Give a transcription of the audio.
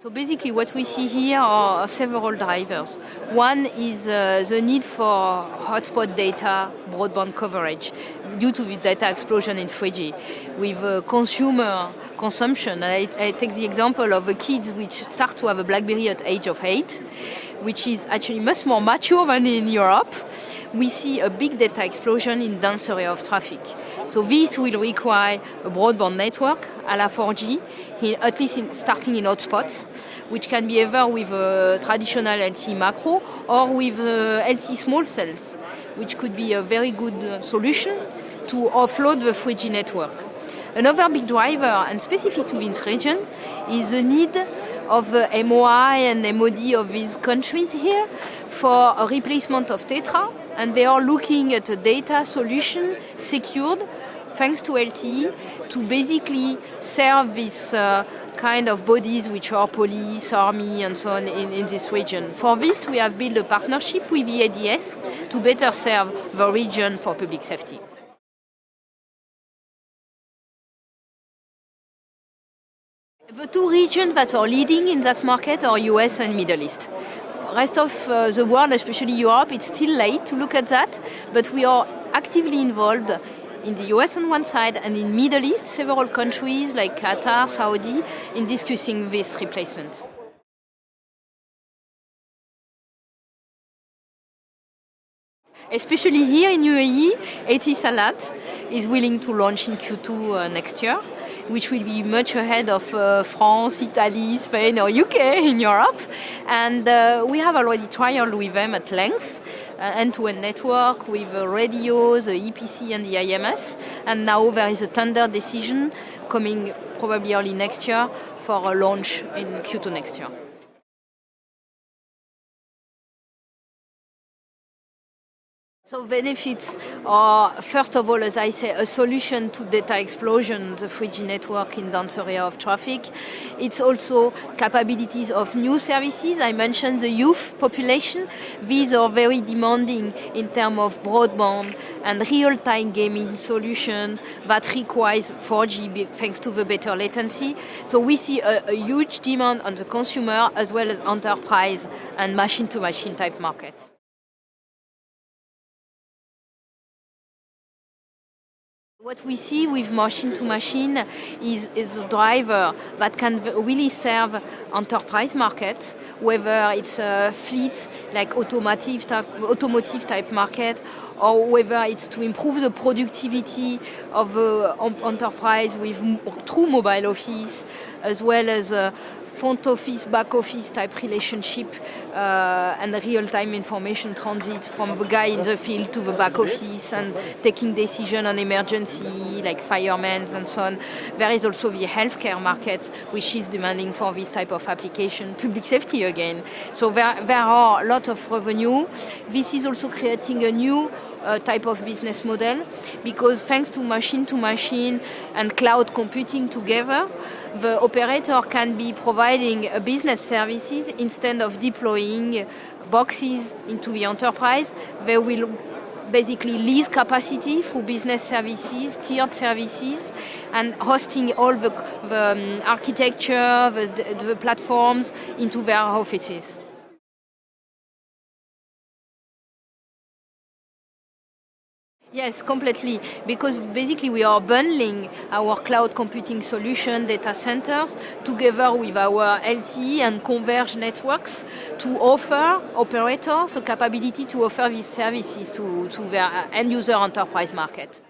So basically what we see here are several drivers. One is the need for hotspot data broadband coverage due to the data explosion in 3G. With consumer consumption, I take the example of the kids which start to have a BlackBerry at age of 8, which is actually much more mature than in Europe. We see a big data explosion in dense area of traffic. So this will require a broadband network a la 4G, at least starting in hotspots, which can be either with a traditional LTE macro or with LTE small cells, which could be a very good solution to offload the 3G network. Another big driver, and specific to this region, is the need of the MOI and MOD of these countries here for a replacement of Tetra, and they are looking at a data solution secured thanks to LTE to basically serve this kind of bodies which are police, army and so on in this region. For this we have built a partnership with the EADS to better serve the region for public safety. The two regions that are leading in that market are US and Middle East. Rest of the world, especially Europe, it's still late to look at that, but we are actively involved in the US on one side and in Middle East, several countries like Qatar, Saudi, in discussing this replacement. Especially here in UAE, Etisalat is willing to launch in Q2 next year, which will be much ahead of France, Italy, Spain or UK in Europe. And we have already trialed with them at length, end-to-end network with radios, the EPC and the IMS. And now there is a tender decision coming probably early next year for a launch in Q2 next year. So benefits are, first of all, as I say, a solution to data explosion, the 3G network in dense area of traffic. It's also capabilities of new services. I mentioned the youth population. These are very demanding in terms of broadband and real-time gaming solution that requires 4G thanks to the better latency. So we see a huge demand on the consumer as well as enterprise and machine-to-machine type market. What we see with machine-to-machine is a driver that can really serve enterprise market, whether it's a fleet like automotive type market, or whether it's to improve the productivity of the enterprise with true mobile office, as well as front office, back office type relationship and real-time information transit from the guy in the field to the back office and taking decision on emergency like firemen and so on. There is also the healthcare market which is demanding for this type of application, public safety again. So there are a lot of revenue. This is also creating a new type of business model, because thanks to machine and cloud computing together, the operator can be providing a business services instead of deploying boxes into the enterprise. They will basically lease capacity through business services, tiered services, and hosting all the architecture, the platforms into their offices. Yes, completely. Because basically we are bundling our cloud computing solution data centers together with our LTE and converged networks to offer operators the capability to offer these services to their end user enterprise market.